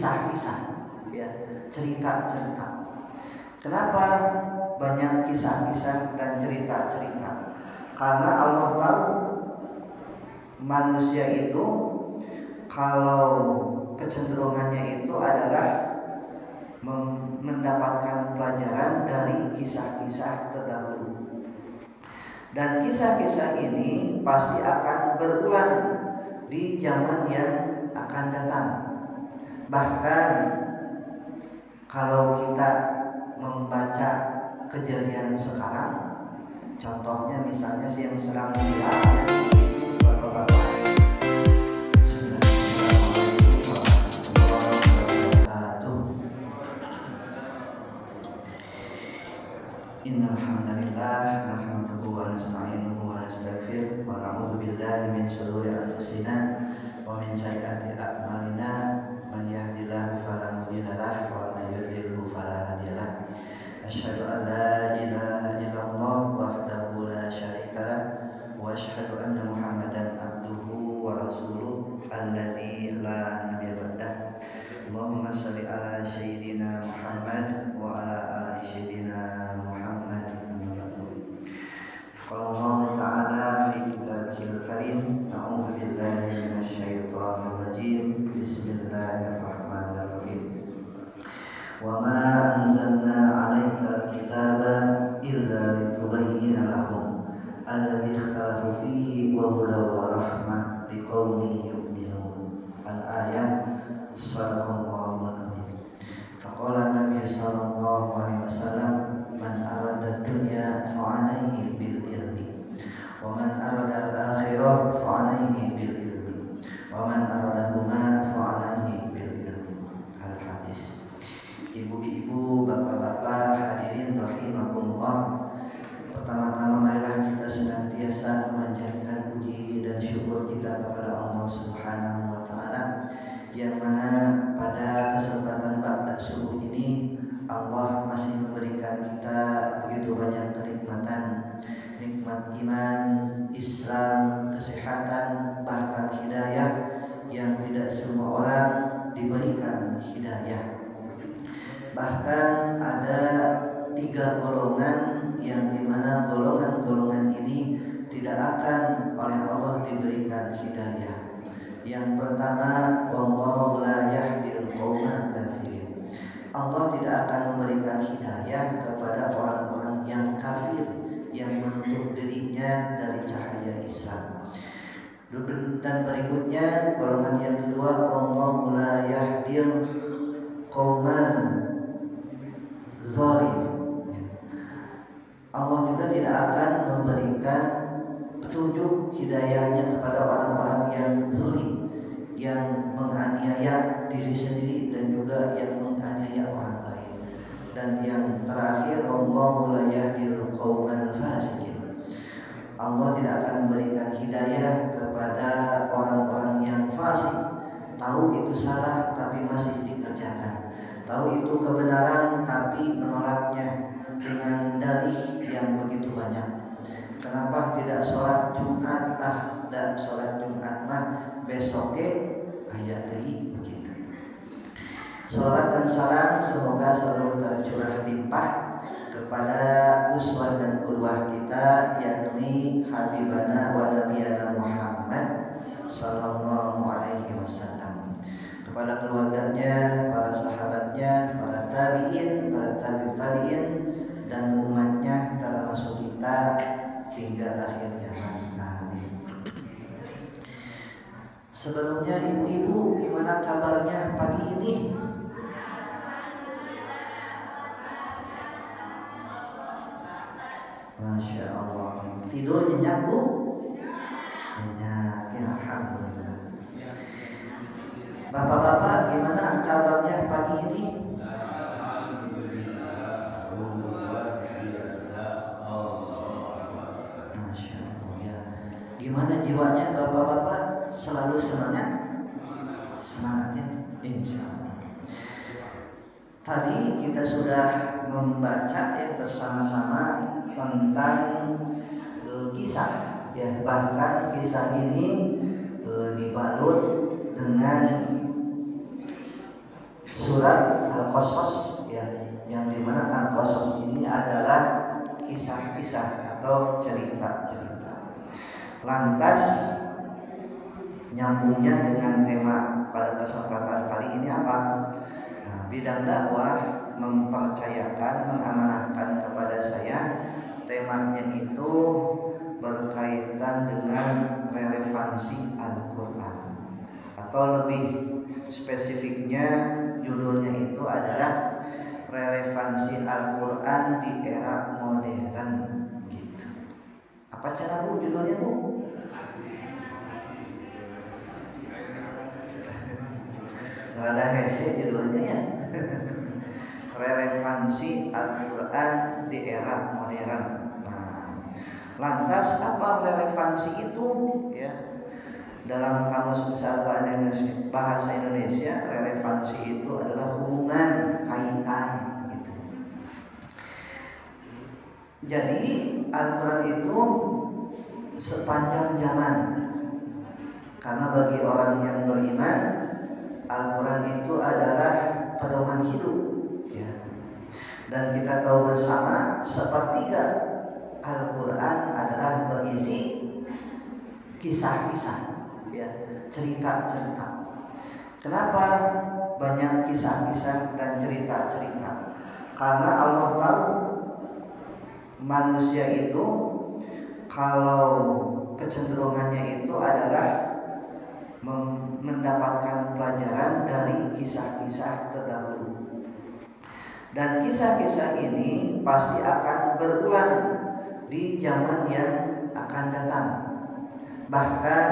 kisah-kisah, ya, cerita-cerita. Kenapa banyak kisah-kisah dan cerita-cerita? Karena Allah tahu manusia itu kalau kecenderungannya itu adalah mendapatkan pelajaran dari kisah-kisah terdahulu. Dan kisah-kisah ini pasti akan berulang di zaman yang akan datang. Bahkan kalau kita membaca kejadian sekarang, contohnya misalnya yang sedang viral ya, bapak-bapak. Innal hamdalillah nahmaduhu wa nasta'inuhu wa nastaghfiruh wa na'udzu billahi min shururi anfusina wa min sayyiati a'malina man yahdihillahu fala mudilla lahu wa may yudlilhu fala hadiya lahu. Asyhadu an la ilaha illallah wahdahu la syarika lahu wa asyhadu anna Muhammadan abduhu wa rasuluh alladzi la nabiyya ba'dahu. Allahumma shalli ala sayyidina Muhammad wa ala ali sayyidina Muhammad. Qala Allah ta'ala fi kitabihil karim, a'udzu billahi minasy syaithanir rajim. Bismillahirrahmanirrahim. Wa ma anzalna 'alaikal kitaba illa litubayyana lahum alladzi ikhtalafu fihi wa hudaw wa rahmah liqaumin yu'minun. Al-ayat. Sallallahu alaihi. Faqala Nabi sallallahu alaihi wasallam, man arada dunya fa'alaihi bil ilmi, wa man arada al-akhirah fa'alaihi bil ilmi, wa man aradahuma fa'alaihi bil ilmi. Al-hadis. Ibu-ibu, bapak-bapak, hadirin rahimakumullah. Pertama-tama marilah kita senantiasa memanjatkan puji dan syukur kita kepada Allah Subhanahu wa taala, yang mana pada kesempatan ba'da subuh ini Allah masih memberikan kita begitu banyak kenikmatan, nikmat iman, Islam, kesehatan, bahkan hidayah yang tidak semua orang diberikan hidayah. Bahkan ada 3 golongan yang dimana golongan-golongan ini tidak akan oleh Allah diberikan hidayah. Yang pertama, wallahu la yahdil qaumal kafirin. Allah tidak akan memberikan hidayah kepada orang-orang yang kafir, yang menutup dirinya dari cahaya Islam. Dan berikutnya golongan yang kedua, wallahu la yahdil qaumal zalim. Allah juga tidak akan memberikan petunjuk hidayahnya kepada orang-orang yang zalim, yang menganiaya diri sendiri dan juga yang menganiaya orang lain. Dan yang terakhir, wallahu la yahdil qaumal fasiqin. Allah tidak akan memberikan hidayah kepada orang-orang yang fasik, tahu itu salah tapi masih dikerjakan, tahu itu kebenaran tapi menolaknya dengan dalih yang begitu banyak. Kenapa tidak sholat Jumat dan sholat Jumat besoknya ayat deui begitu. Shalawat dan salam semoga selalu tercurah limpah kepada uswah dan qudwah kita, yakni Habibana wa Nabiyana Muhammad sallallahu alaihi wasallam, kepada keluarganya, para sahabatnya, para tabi'in, para tabi'in dan umatnya termasuk kita hingga akhir zaman. Amin. Sebelumnya ibu-ibu, gimana kabarnya pagi ini? Masya Allah. Tidur nyenyak bu? Nyenyak, ya alhamdulillah. Bapak-bapak, gimana kabarnya pagi ini? Masya Allah ya. Gimana jiwanya bapak-bapak? Selalu semangat? Semangatnya? Insya Allah. Tadi kita sudah membaca bersama-sama tentang kisah ya, bahkan kisah ini dibalut dengan surat Al-Qasas ya, yang dimana Al-Qasas ini adalah kisah-kisah atau cerita-cerita. Lantas nyambungnya dengan tema pada kesempatan kali ini apa? Nah, bidang dakwah mempercayakan, mengamanahkan kepada saya temanya itu berkaitan dengan relevansi Al-Quran, atau lebih spesifiknya judulnya itu adalah relevansi Al-Quran di era modern gitu. Apa cara Bu judulnya Bu? Rada hese judulnya ya. Relevansi Al-Quran di era modern. Nah, lantas apa relevansi itu ya? Dalam Kamus Besar Bahasa Indonesia, relevansi itu adalah hubungan, kaitan gitu. Jadi Al-Quran itu sepanjang zaman, karena bagi orang yang beriman Al-Quran itu adalah pedoman hidup ya. Dan kita tahu bersama sepertiga Al-Quran adalah berisi kisah-kisah ya, cerita-cerita. Kenapa banyak kisah-kisah dan cerita-cerita? Karena Allah tahu manusia itu kalau kecenderungannya itu adalah mendapatkan pelajaran dari kisah-kisah terdahulu. Dan kisah-kisah ini pasti akan berulang di zaman yang akan datang. Bahkan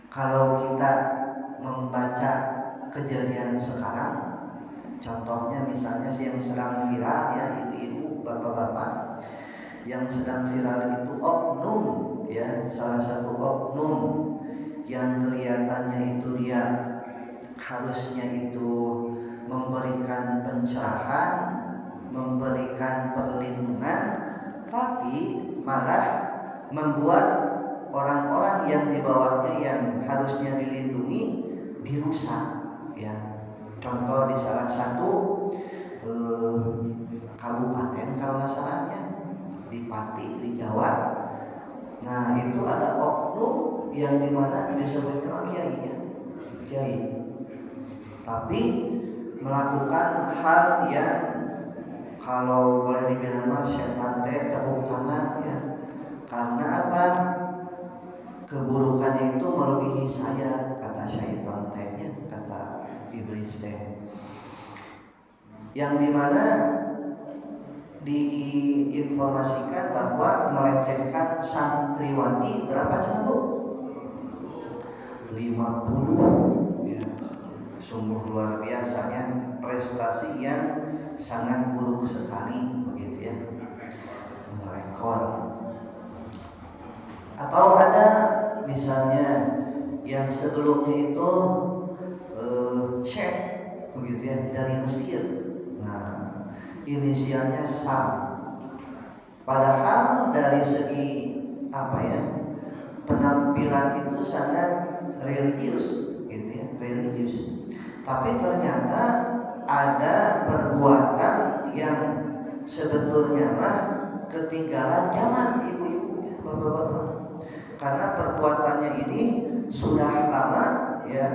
kalau kita membaca kejadian sekarang, contohnya misalnya yang sedang viral ya, ibu-ibu, bapak-bapak, yang sedang viral itu oknum ya, salah satu oknum yang kelihatannya itu dia harusnya itu memberikan pencerahan, memberikan perlindungan, tapi malah membuat orang-orang yang di bawahnya yang harusnya dilindungi dirusak ya. Contoh di salah satu kabupaten kalau nggak salahnya di Pati di Jawa. Nah itu ada oknum yang dimana disebutnya kiai ya, kiai, tapi melakukan hal yang kalau boleh dibilang mah setan teh tepuk tangan ya. Karena apa? Keburukannya itu melebihi saya, kata syaitan tehnya, kata iblis teh. Yang dimana diinformasikan bahwa melecehkan santriwati berapa cenah Bu? 50 ya. Sungguh luar biasanya, prestasi yang sangat buruk sekali begitu ya. Rekor. Atau ada misalnya yang sebelumnya itu Syekh begitu ya, dari Mesir. Nah, inisialnya Sam. Padahal dari segi apa ya, penampilan itu sangat religius gitu ya, religius. Tapi ternyata ada perbuatan yang sebetulnya mah ketinggalan zaman ibu-ibu, bapak-bapak. Karena perbuatannya ini sudah lama ya,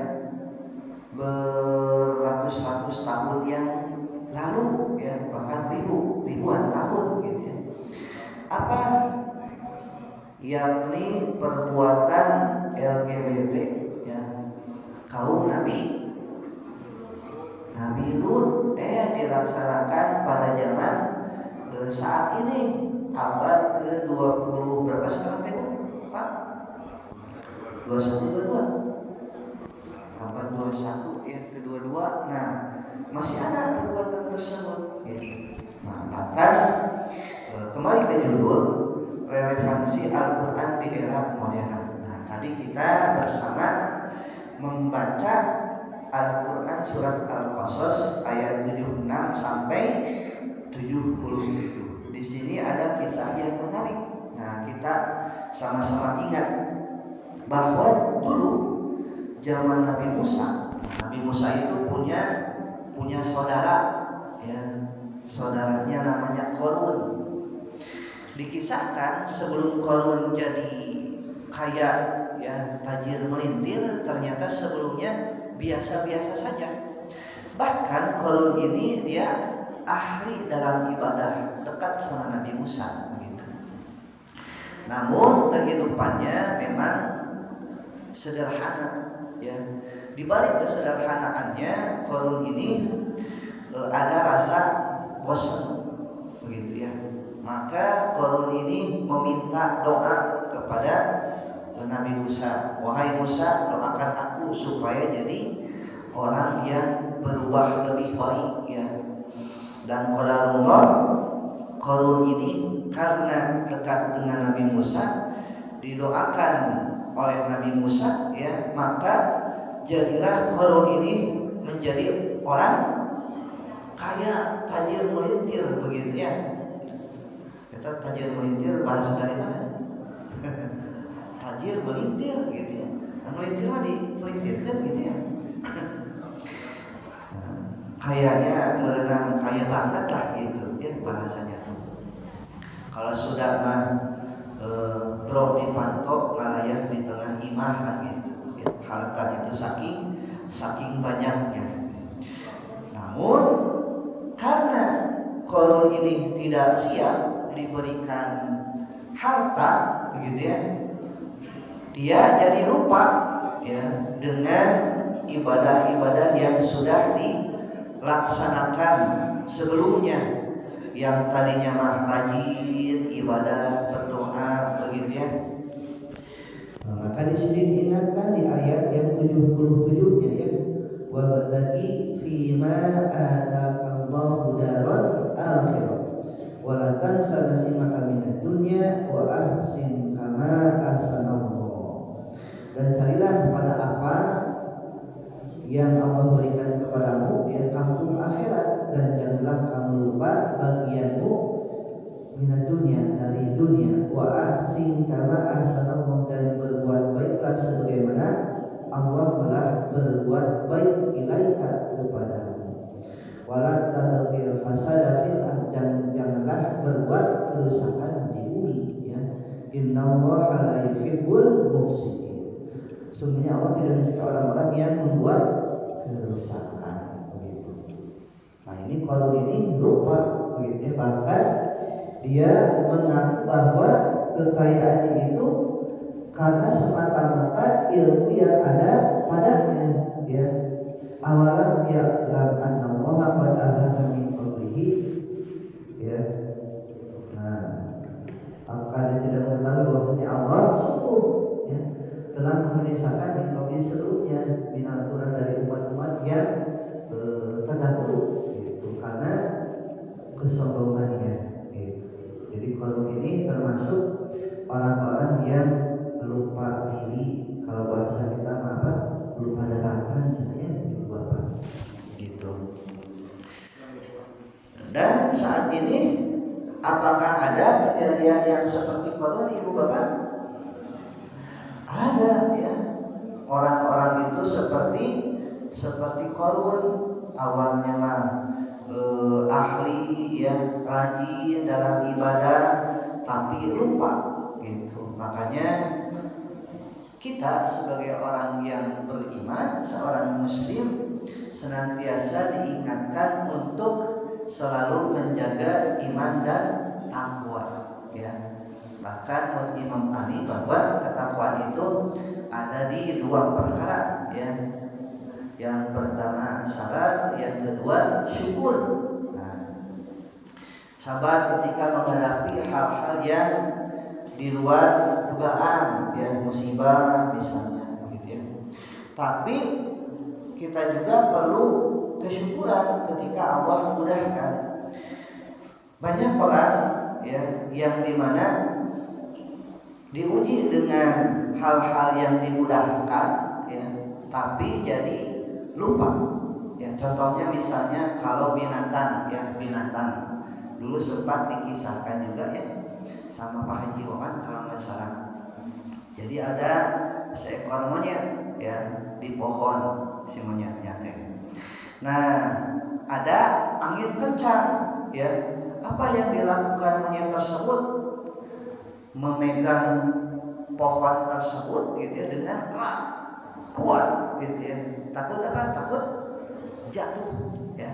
beratus-ratus tahun yang lalu ya, bahkan ribuan tahun gitu ya. Apa? Yakni perbuatan LGBT ya, kaum Nabi Lut dilaksanakan pada zaman saat ini abad ke-20 berapa sekarang Pak? 21 22 abad 21 ya, ke-22. Nah masih ada perbuatan tersebut gitu. Nah lantas kembali ke judul relevansi Al-Quran di era modern. Nah tadi kita bersama membaca Al-Quran surat Al-Qasas ayat 76 sampai 77. Di sini ada kisah yang menarik. Nah kita sama-sama ingat bahwa dulu zaman Nabi Musa Nabi Musa itu punya saudara, ya, saudaranya namanya Qarun. Dikisahkan sebelum Qarun jadi kaya, ya, tajir melintir, ternyata sebelumnya biasa-biasa saja. Bahkan Qarun ini dia ahli dalam ibadah, dekat sama Nabi Musa begitu. Namun kehidupannya memang sederhana, ya. Di balik kesederhanaannya Qarun ini ada rasa bosan begitu, ya. Maka Qarun ini meminta doa kepada Nabi Musa, wahai Musa, doakan aku supaya jadi orang yang berubah lebih baik, ya. Dan qadarullah, Qarun ini karena dekat dengan Nabi Musa, didoakan oleh Nabi Musa, ya, maka jadilah Qarun ini menjadi orang kaya, tajir melintir begitu, ya. Kita tajir melintir bahasa dari mana? Tajir melintir gitu, ya. Nah, melintir mah dipelintirkan gitu, ya. Kayaknya merenang kaya banget lah gitu, ya, bahasanya. Kalau sudah mah bro dipantok malayah di tengah imah kan gitu, ya. Harta itu saking banyaknya. Namun karena Qarun ini tidak siap diberikan harta begitu, ya, dia jadi lupa, ya, dengan ibadah-ibadah yang sudah dilaksanakan sebelumnya, yang tadinya mah rajin ibadah berdoa begitu, ya. Nah, maka di sini diingatkan di ayat yang 77-nya, ya, wabtaghi fima atakallahu daral akhirah wa la tansa nasibaka minad dunya wa ahsin kama ahsanallah. Dan carilah pada apa yang Allah berikan kepadamu, ya, kampung akhirat, dan janganlah kamu lupa bagianmu minat dunia, dari dunia, wa ahsin kama ahsanallah, dan berbuat baiklah sebagaimana Allah telah berbuat baik ilaika kepadamu. Wala tabghil fasada fil ardh, dan janganlah berbuat kerusakan di bumi, ya. Innallaha la yuhibbul mufsidin. Sungguhnya Allah tidak menyukai orang-orang yang membuat kerusakan begitu. Nah, ini Qarun ini lupa begitu, ya. Bahkan dia mengaku bahwa kekayaannya itu karena semata-mata ilmu yang ada padanya, ya. Awalam ya'lam annallaha qad ahlaka min qablihi, ya. Nah, apakah dia tidak mengetahui bahwasanya Allah sungguh, ya, telah membinasakan min qabli sebelumnya minal qurun, dari umat-umat yang terdahulu gitu, karena kesombongannya gitu. Jadi Qarun ini termasuk orang-orang yang lupa diri, kalau bahasa kita apa, lupa daratan ya, Ibu Bapak gitu. Dan saat ini apakah ada kejadian yang seperti Qarun, Ibu Bapak? Ada, ya. Orang-orang itu seperti Qarun, awalnya mah ahli, ya, rajin dalam ibadah, tapi lupa gitu. Makanya kita sebagai orang yang beriman, seorang muslim, senantiasa diingatkan untuk selalu menjaga iman dan takwa, ya. Bahkan menurut Imam Ali bahwa ketakwaan itu ada di dua perkara, ya. Yang pertama sabar, yang kedua syukur. Nah, sabar ketika menghadapi hal-hal yang di luar dugaan, ya, musibah misalnya begitu, ya. Tapi kita juga perlu kesyukuran ketika Allah mudahkan. Banyak orang, ya, yang dimana diuji dengan hal-hal yang dimudahkan, ya, tapi jadi lupa, ya. Contohnya misalnya kalau binatang, ya, binatang dulu sempat dikisahkan juga, ya, sama Pak Haji Wawan kalau nggak salah. Jadi ada seekor monyet, ya, di pohon. si monyetnya teh. Nah, ada angin kencang, ya. Apa yang dilakukan monyet tersebut? Memegang pohon tersebut gitu ya dengan erat, kuat gitu ya. Takut apa? Takut jatuh, ya.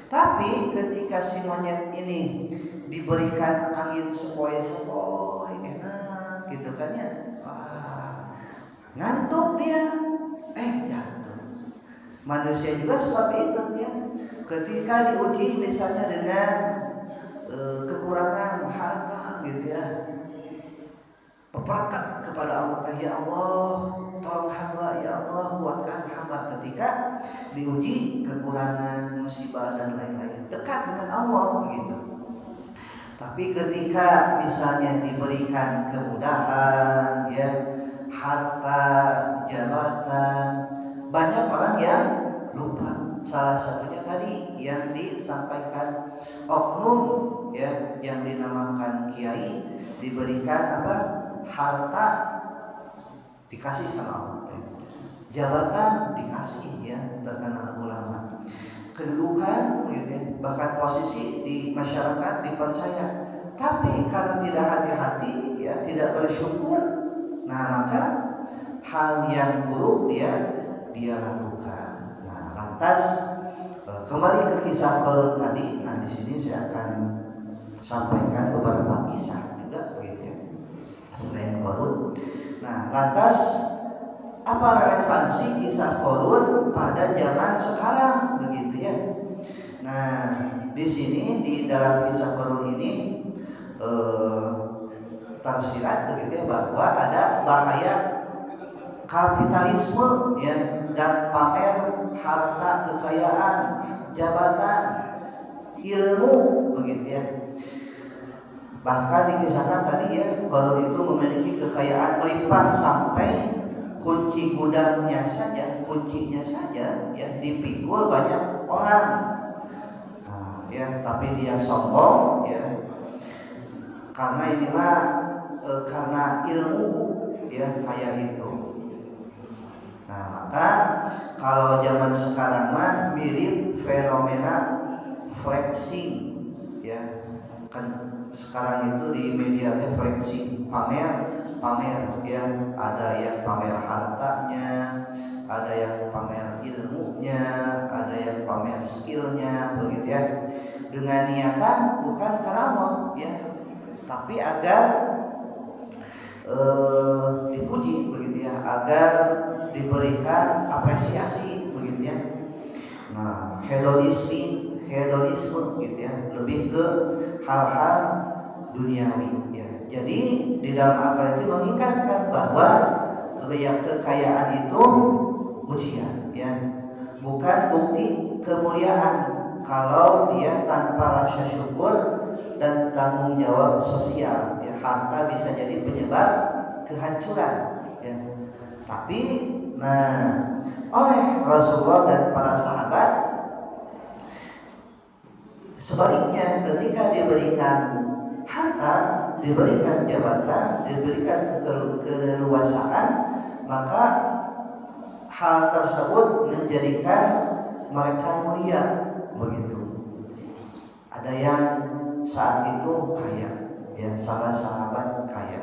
Tapi ketika si monyet ini diberikan angin sepoi-sepoi, enak gitu kan ya. Ngantuk dia, jatuh. Manusia juga seperti itu ya. Ketika diuji misalnya dengan kekurangan harta gitu ya, peperakat kepada Allah, ya Allah tolong hamba, ya Allah kuatkan hamba. Ketika diuji kekurangan, musibah dan lain-lain, dekat dengan Allah begitu. Tapi ketika misalnya diberikan kemudahan, ya, harta, jabatan, banyak orang yang lupa. Salah satunya tadi yang disampaikan oknum, ya, yang dinamakan kiai, diberikan apa? Harta dikasih sama Allah, jabatan dikasih, ya, terkenal ulama, kedudukan gitu ya, bahkan posisi di masyarakat dipercaya. Tapi karena tidak hati-hati, ya, tidak bersyukur, nah maka hal yang buruk dia lakukan. Nah, lantas kembali ke kisah Qarun tadi. Nah, di sini saya akan sampaikan beberapa kisah juga begitu ya, selain Qarun. Nah, lantas apa relevansi kisah Qarun pada zaman sekarang begitu ya? Nah, di sini di dalam kisah Qarun ini tersirat begitu ya, bahwa ada bahaya kapitalisme, ya, dan pamer harta, kekayaan, jabatan, ilmu begitu ya. Bahkan dikisahkan tadi ya, Qarun itu memiliki kekayaan melimpah sampai kunci gudangnya saja, kuncinya saja, ya, dipikul banyak orang. Nah, ya, tapi dia sombong, ya, karena ini mah karena ilmu, ya, kayak itu. Nah, maka kalau zaman sekarang mah mirip fenomena flexing, ya, kan sekarang itu di media flexing, pamer, ya, ada yang pamer hartanya, ada yang pamer ilmunya, ada yang pamer skillnya begitu ya, dengan niatan bukan karamo, ya, tapi agar dipuji begitu ya, agar diberikan apresiasi begitu ya. Nah, hedonisme gitu ya, lebih ke hal-hal duniawi, ya. Jadi di dalam Al-Quran itu mengingatkan bahwa kekayaan itu ujian, ya, bukan bukti kemuliaan kalau dia tanpa rasa syukur dan tanggung jawab sosial, ya. Harta bisa jadi penyebab kehancuran, ya. Tapi oleh Rasulullah dan para sahabat sebaliknya, ketika diberikan harta, diberikan jabatan, diberikan keleluasaan, maka hal tersebut menjadikan mereka mulia begitu. Ada yang saat itu kaya, ya, salah sahabat kaya,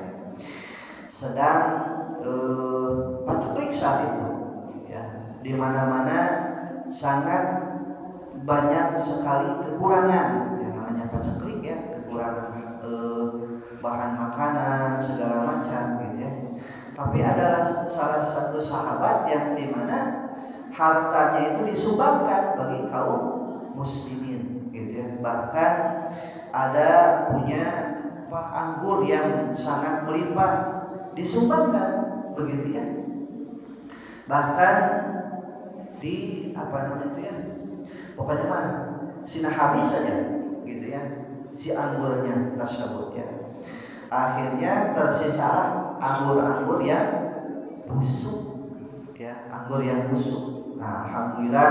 sedang paceklik saat itu, ya, di mana-mana sangat banyak sekali kekurangan, ya, namanya paceklik, ya, kekurangan bahan makanan segala macam gitu ya. Tapi adalah salah satu sahabat yang dimana hartanya itu disumbangkan bagi kaum muslimin gitu ya. Bahkan ada punya anggur yang sangat melimpah, disumbangkan begitu ya. Bahkan di apa namanya itu ya, pokoknya mah sina habis saja gitu ya, si anggurnya tersebut, ya. Akhirnya tersisalah anggur-anggur yang busuk, ya, anggur yang busuk. Nah, alhamdulillah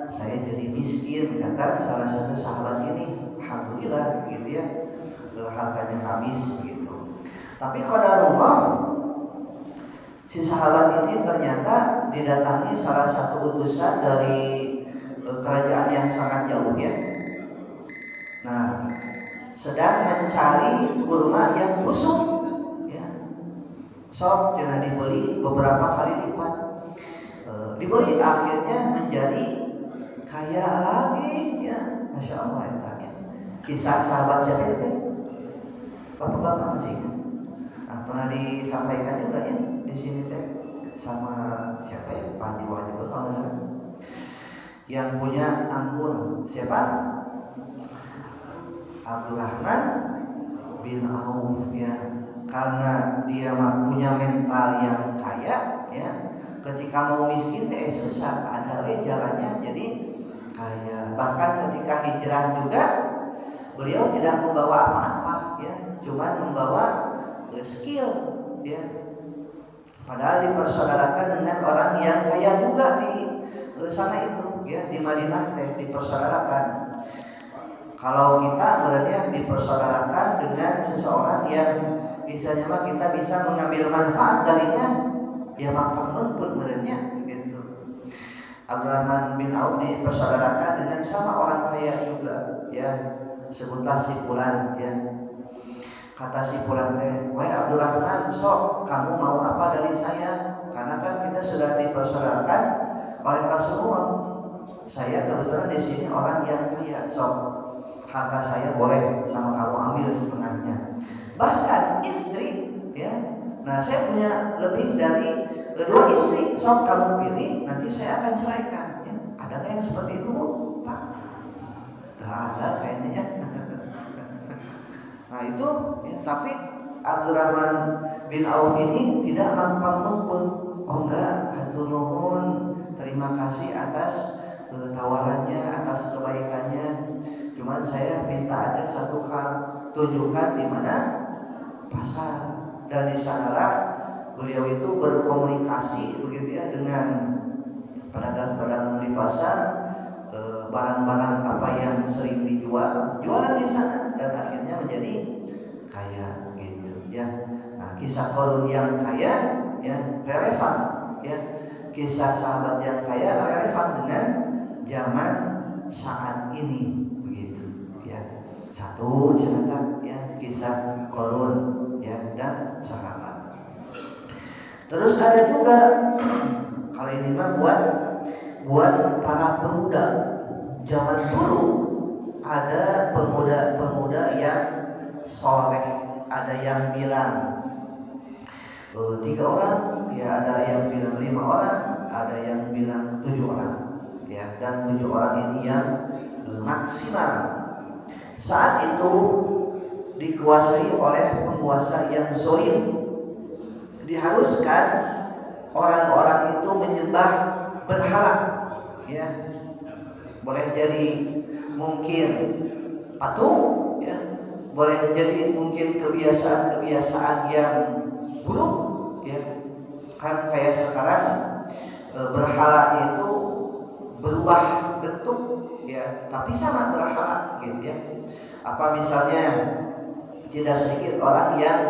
saya jadi miskin, kata salah satu sahabat ini. Alhamdulillah gitu ya, hartanya habis gitu. Tapi qadarullah, Si sahabat ini ternyata didatangi salah satu utusan dari kerajaan yang sangat jauh ya. Nah, sedang mencari kurma yang busuk ya. Sok jangan dibeli beberapa kali lipat. Dibeli akhirnya menjadi kaya lagi ya. Masya Allah ya. Kisah sahabat siapa itu? Bapak-bapak masih ingat? Nah, pernah disampaikan juga ya di sini teh sama siapa ya, Pak Jiwa juga kalau nggak salah, yang punya anggur siapa? Abdurrahman bin Auf ya. Karena dia punya mental yang kaya ya, ketika mau miskin teh susah, ada jalannya jadi kaya. Bahkan ketika hijrah juga beliau tidak membawa apa-apa ya, cuma membawa skill ya. Padahal dipersaudarakan dengan orang yang kaya juga di sana itu ya, di Madinah teh dipersaudarakan. Kalau kita berarti dipersaudarakan dengan seseorang yang misalnya mah kita bisa mengambil manfaat darinya, ya mampang pun berarti gitu. Abdurrahman bin Auf dipersaudarakan dengan sama orang kaya juga ya, sebutlah si Fulan ya. Kata si Fulan teh, "Wahai Abdurrahman, sok kamu mau apa dari saya? Karena kan kita sudah dipersaudarakan oleh Rasulullah. Saya kebetulan di sini orang yang kaya, sok harta saya boleh sama kamu ambil setengahnya. Bahkan istri, ya. Nah saya punya lebih dari 2 istri, sok kamu pilih, nanti saya akan ceraikan. Ya. Adakah yang seperti itu, Bu? Pak? Gak ada kayaknya ya." Nah itu ya, tapi Abdurrahman bin Auf ini tidak mampang mumpun. Oh enggak, hatur nuhun, terima kasih atas tawarannya, atas kebaikannya. Cuman saya minta aja satu hal, tunjukkan di mana pasar. Dan di sanalah beliau itu berkomunikasi begitu ya dengan pedagang-pedagang di pasar, barang-barang apa yang sering dijual, jualan di sana, dan akhirnya menjadi kaya gitu ya. Nah, kisah Qarun yang kaya ya relevan ya. Kisah sahabat yang kaya relevan dengan zaman saat ini begitu ya. Satu cerita ya, kisah Qarun ya dan sahabat. Terus ada juga kalau ini mah buat para pemuda. Zaman dulu ada pemuda-pemuda yang soleh. Ada yang bilang 3 orang, ya ada yang bilang 5 orang, ada yang bilang 7 orang, ya. Dan 7 orang ini yang maksimal. Saat itu dikuasai oleh penguasa yang zalim. Diharuskan orang-orang itu menyembah berhala, ya. Boleh jadi mungkin patung ya, boleh jadi mungkin kebiasaan-kebiasaan yang buruk ya. Kan kayak sekarang berhalanya itu berubah bentuk ya, tapi sama berhala gitu ya. Apa misalnya tidak sedikit orang yang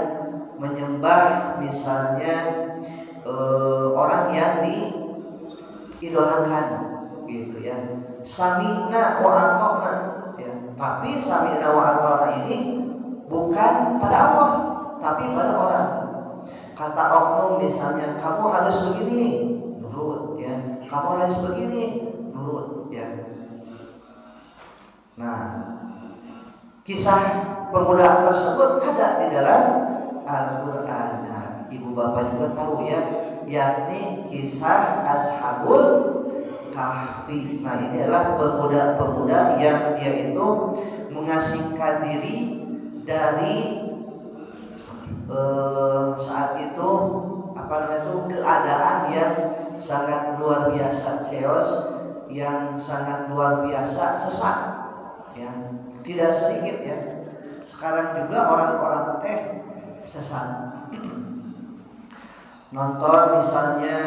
menyembah misalnya orang yang diidolakan gitu ya. Sami'na wa ata'na ya. Tapi sami'na wa ata'na ini bukan pada Allah, tapi pada orang. Kata oknum misalnya, kamu harus begini, nurut ya. Kamu harus begini, nurut ya. Nah, kisah pemuda tersebut ada di dalam Al-Quran. Nah, ibu bapak juga tahu ya, yakni kisah Ashabul Kahfi. Nah, ini adalah pemuda-pemuda yang dia itu mengasingkan diri dari saat itu keadaan yang sangat luar biasa, chaos yang sangat luar biasa, sesat ya. Tidak sedikit ya. Sekarang juga orang-orang teh sesat. Nonton misalnya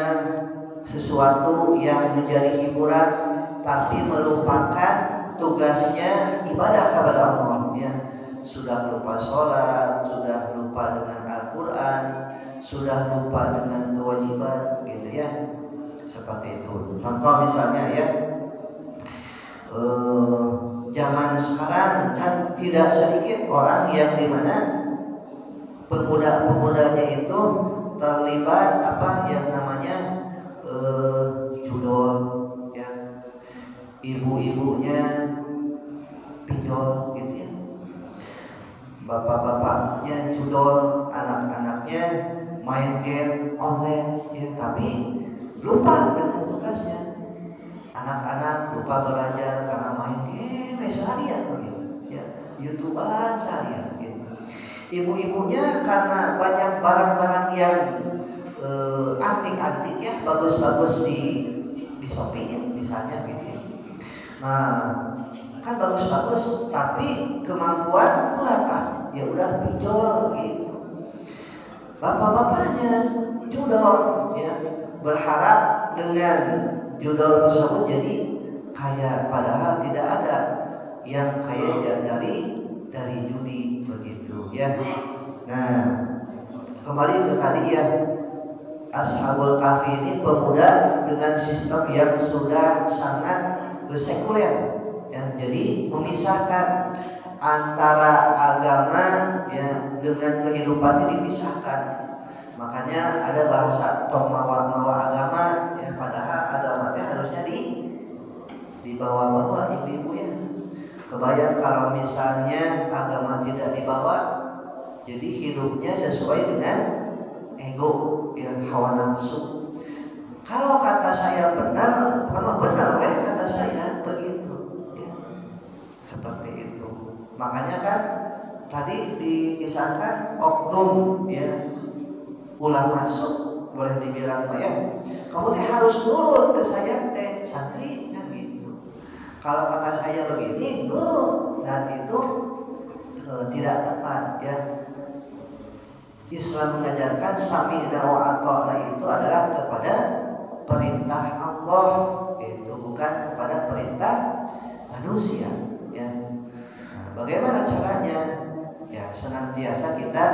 sesuatu yang menjadi hiburan tapi melupakan tugasnya ibadah kepada Allah ya. sudah lupa sholat, sudah lupa dengan Al-Quran, sudah lupa dengan kewajiban, gitu ya. Seperti itu. Contoh misalnya ya, zaman sekarang kan tidak sedikit orang yang dimana pemuda-pemudanya itu terlibat apa yang namanya judol, ya, ibu-ibunya pinjol, gitu ya, bapak-bapaknya judol, anak-anaknya main game online, ya, tapi lupa dengan tugasnya. Anak-anak lupa belajar karena main game seharian begitu, ya, YouTubean seharian, gitu. Ibu-ibunya karena banyak barang-barang yang antik-antik ya, bagus-bagus di Shopee misalnya, gitu ya. Nah, kan bagus-bagus tapi kemampuan kurang, ya udah pinjol gitu. Bapak-bapaknya judol, ya, berharap dengan judol tersebut jadi kaya, padahal tidak ada yang kaya dari judi, begitu ya. Nah, kembali ke tadi ya, Ashabul Kahfi ini pemuda dengan sistem yang sudah sangat sekuler, ya. Jadi memisahkan antara agama ya dengan kehidupan ini dipisahkan. Makanya ada bahasa tong mawa agama, ya, padahal agama itu harusnya dibawa-bawa ibu-ibu ya. Kebayang kalau misalnya agama tidak dibawa, jadi hidupnya sesuai dengan ego, ya, hawa nafsu. Kalau kata saya benar, kalau benar ya kata saya begitu, ya. Seperti itu. Makanya kan tadi dikisahkan oknum, ya, ulama masuk boleh dibilang ya, kamu teh harus nurut ke saya teh santri, dan gitu. Kalau kata saya begini nurut, dan itu tidak tepat ya. Islam mengajarkan sami'na wa ata'na itu adalah kepada perintah Allah, itu bukan kepada perintah manusia ya. Nah, bagaimana caranya? Ya, senantiasa kita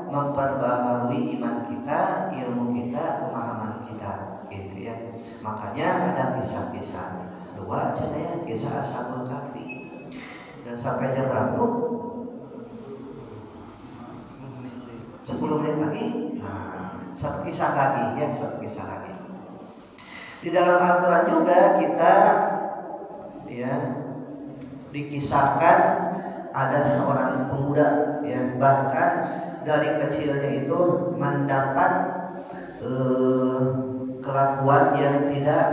memperbaharui iman kita, ilmu kita, pemahaman kita, gitu ya. Makanya ada kisah-kisah dua aja ya, kisah Ashabul Kahfi. Dan sampai jam berapa? 10 menit lagi. Nah, satu kisah lagi ya, satu kisah lagi. Di dalam Al-Quran juga kita ya dikisahkan ada seorang pemuda yang bahkan dari kecilnya itu mendapat kelakuan yang tidak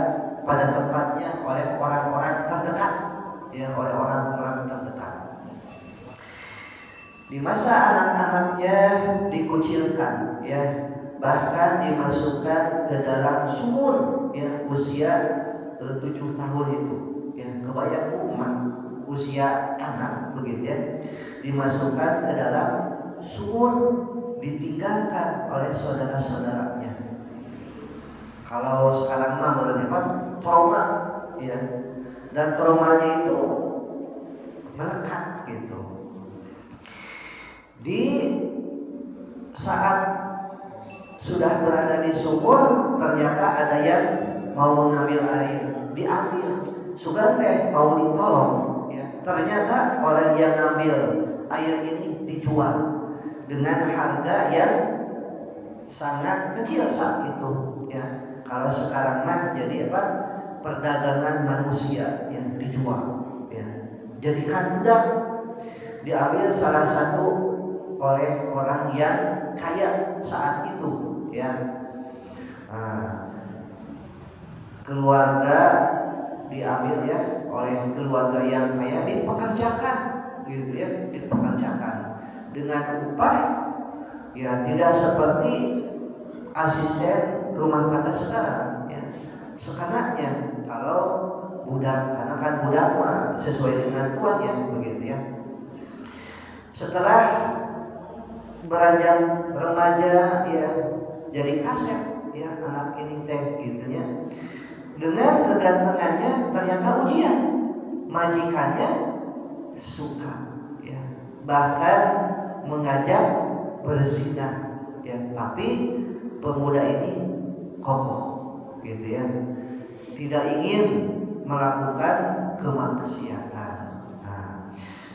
pada tempatnya oleh orang-orang terdekat, ya, oleh orang-orang terdekat. Di masa anak-anaknya dikucilkan, ya, bahkan dimasukkan ke dalam sumur, ya, usia 7 tahun itu, ya, kebayang umat usia anak begitu ya, dimasukkan ke dalam sumur, ditinggalkan oleh saudara-saudaranya. Kalau sekarang mah berarti trauma, ya, dan traumanya itu melekat gitu. Di saat sudah berada di sumur, ternyata ada yang mau mengambil air, diambil. Sudah teh mau ditolong, ya, ternyata oleh yang ngambil air ini dijual dengan harga yang sangat kecil saat itu, ya. Kalau sekarang mah jadi apa? Perdagangan manusia yang dijual, ya. Jadikan budak, diambil salah satu oleh orang yang kaya saat itu, ya. Nah, keluarga diambil ya oleh keluarga yang kaya, dipekerjakan gitu ya, dipekerjakan dengan upah ya tidak seperti asisten rumah tangga sekarang, ya, sekenanya. Kalau budak, karena kan budak mah sesuai dengan tuan ya, begitu ya. Setelah beranjak remaja ya jadi kaset ya anak ini teh gitu ya. Dengan kegantengannya ternyata ujian, majikannya suka, ya, bahkan mengajak berzina, ya. Tapi pemuda ini kokoh, gitu ya, tidak ingin melakukan kemaksiatan. Nah,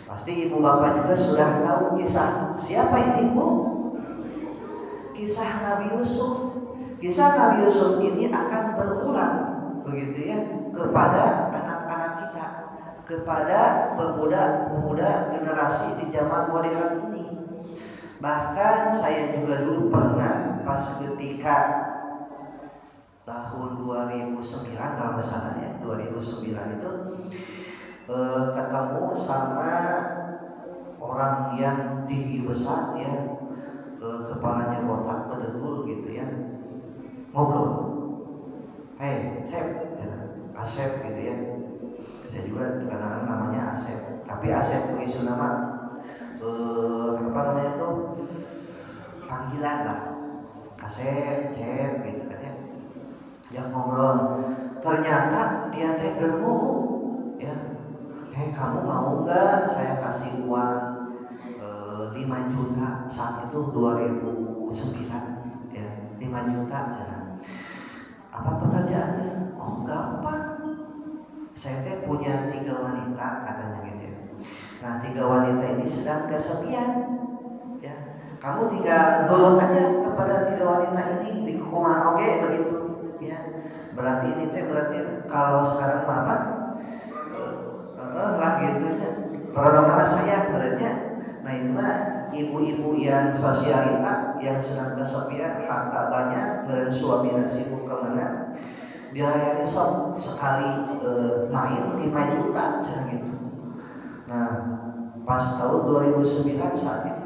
pasti ibu bapak juga sudah tahu kisah siapa ini, Bu? Kisah Nabi Yusuf. Kisah Nabi Yusuf ini akan berulang, begitu ya, kepada anak-anak kita, kepada pemuda-pemuda generasi di zaman modern ini. Bahkan saya juga dulu pernah pas ketika tahun 2009 kalau nggak salah ya, 2009 itu ketemu sama orang yang tinggi besar ya, kepalanya botak bedegul gitu ya, ngobrol, Sep, ya, Asep gitu ya. Saya juga dikenal namanya Asep, tapi Asep begitu nama apa namanya itu panggilan lah, Asep, Cep gitu kan ya. Yang ngobrol, ternyata dia teh germu, ya. Kamu mau nggak saya kasih uang 5 juta, saat itu 2009 ya, 5 juta jalan. Apa pekerjaannya? Oh, gampang. Saya teh punya 3 wanita katanya gitu ya. Nah, 3 wanita ini sedang kesepian, ya. Kamu tinggal nurut aja kepada 3 wanita ini di kumaha oge begitu, ya. Berarti ini teh berarti kalau sekarang mama lah gitunya. Pronomen saya berarti. Nah, ini mah ibu-ibu yang sosialita yang sedang kesepian, harta banyak, dan suaminya sibuk kemana, dilayani sekali main 5 juta cara gitu. Nah, pas tahun 2009 saat itu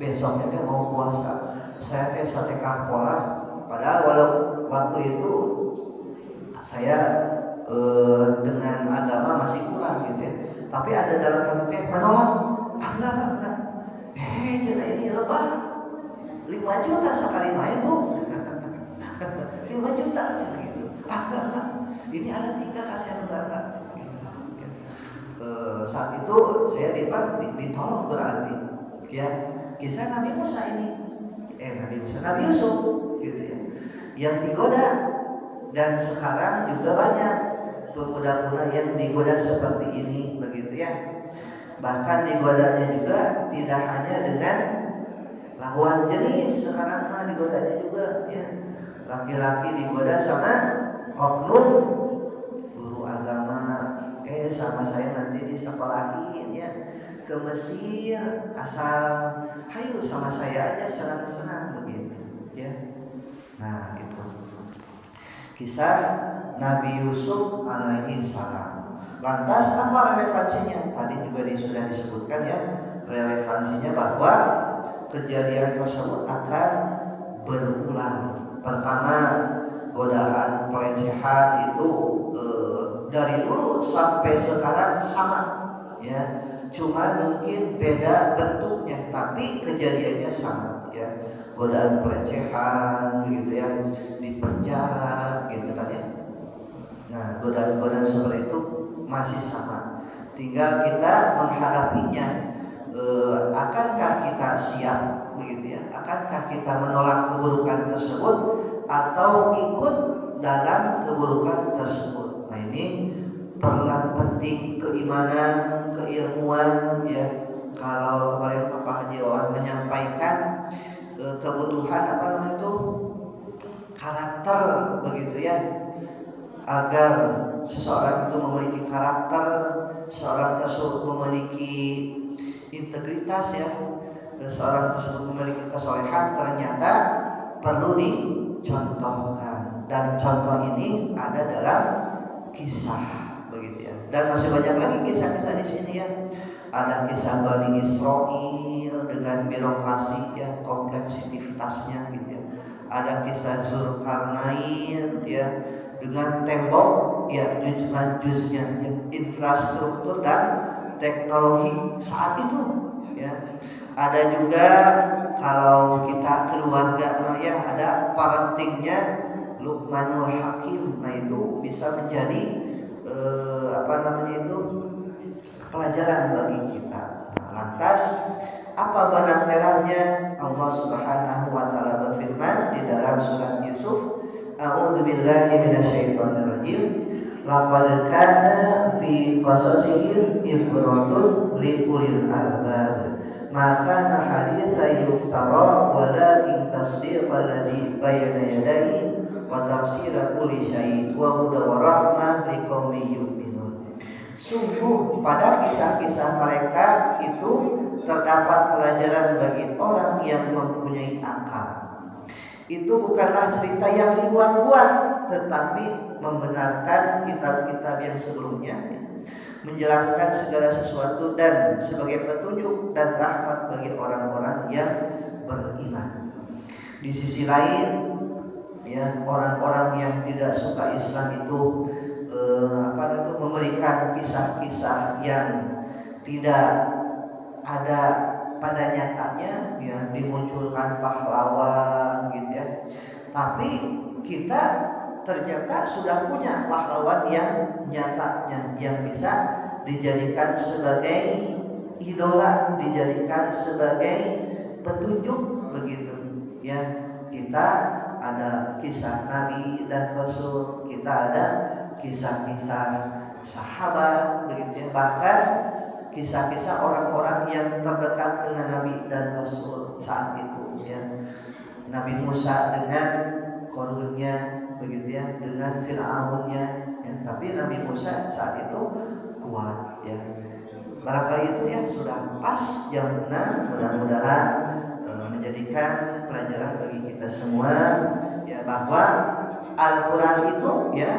besoknya teh mau puasa, saya teh sate kapola, padahal walau waktu itu saya dengan agama masih kurang gitu ya, tapi ada dalam hati teh menolak, enggak. Cina ini lebar 5 juta sekali main, Bu. 5 juta cina gitu. Enggak. Ini ada 3 kasihan enggak gitu. Ya. Saat itu saya ditolong berarti. Ya, kisah Nabi Musa ini. Nabi Yusuf gitu ya. Yang digoda, dan sekarang juga banyak pemuda-pemuda yang digoda seperti ini begitu ya. Bahkan digodanya juga tidak hanya dengan lawan jenis, sekarang mah digodanya juga ya, laki-laki digoda sama oknum guru agama, sama saya nanti disekolahin ya ke Mesir, asal hayu sama saya aja senang-senang begitu ya. Nah, itu kisah Nabi Yusuf alaihi salam. Lantas apa relevansinya? Tadi juga sudah disebutkan ya, relevansinya bahwa kejadian tersebut akan berulang. Pertama, godaan pelecehan itu dari dulu sampai sekarang sama ya, cuma mungkin beda bentuknya, tapi kejadiannya sama ya. Godaan pelecehan begitu ya, di penjara gitu kan ya. Nah, godaan-godaan seperti itu masih sama, tinggal kita menghadapinya. Akankah kita siap begitu ya? Akankah kita menolak keburukan tersebut atau ikut dalam keburukan tersebut? Nah, ini peran penting keimanan, keilmuan ya. Kalau kemarin Pak Haji Wawan menyampaikan kebutuhan apa namanya itu, karakter begitu ya, agar seseorang itu memiliki karakter, seorang tersebut memiliki integritas ya, seorang tersebut memiliki kesolehan, ternyata perlu dicontohkan, dan contoh ini ada dalam kisah begitu ya. Dan masih banyak lagi kisah-kisah di sini ya. Ada kisah Bani Israil dengan birokrasi ya, kompleksitasnya gitu ya. Ada kisah Zulkarnain ya, dengan tembok ya, juz-juznya ya, infrastruktur dan teknologi saat itu ya. Ada juga kalau kita keluarga ya, ada parentingnya Luqmanul Hakim. Nah, itu bisa menjadi apa namanya itu, pelajaran bagi kita. Nah, Lantas apa benang merahnya? Allah Subhanahu wa taala berfirman di dalam surat Yusuf, A'udzubillahi minasyaitonirrajim. Laqad kana fi qasasihim ibratun liulil albab. Maka haditsa yuftara walakin tasdiqal ladzi bayna yadayhi wa tafsira kulli syai' wa hudan wa rahmah liqaumin yu'minun. Sungguh pada kisah-kisah mereka itu terdapat pelajaran bagi orang yang mempunyai akal. Itu bukanlah cerita yang dibuat-buat, tetapi membenarkan kitab-kitab yang sebelumnya, menjelaskan segala sesuatu dan sebagai petunjuk dan rahmat bagi orang-orang yang beriman. Di sisi lain, ya, orang-orang yang tidak suka Islam itu memberikan kisah-kisah yang tidak ada pada nyatanya, ya, dimunculkan pahlawan gitu ya. Tapi kita ternyata sudah punya pahlawan yang nyatanya, yang bisa dijadikan sebagai idola, dijadikan sebagai petunjuk begitu ya. Kita ada kisah Nabi dan Rasul, kita ada kisah-kisah sahabat begitu ya. Bahkan kisah-kisah orang-orang yang terdekat dengan Nabi dan Rasul saat itu ya. Nabi Musa dengan korunnya begitu ya, dengan Fir'aunnya ya. Tapi Nabi Musa saat itu kuat ya. Barangkali itu ya sudah pas jam 6. Mudah-mudahan menjadikan pelajaran bagi kita semua ya, bahwa Al-Quran itu ya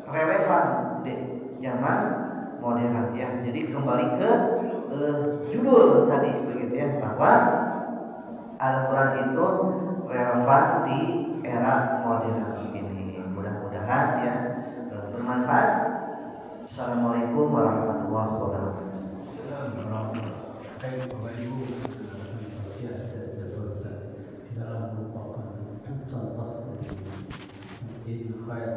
relevan di zaman modern ya. Jadi kembali ke judul tadi begitu ya, bahwa Al-Quran itu relevan di era modern ini. Mudah-mudahan ya bermanfaat. Assalamualaikum warahmatullahi wabarakatuh. Bapak Ibu, dalam merupakan contoh dari khair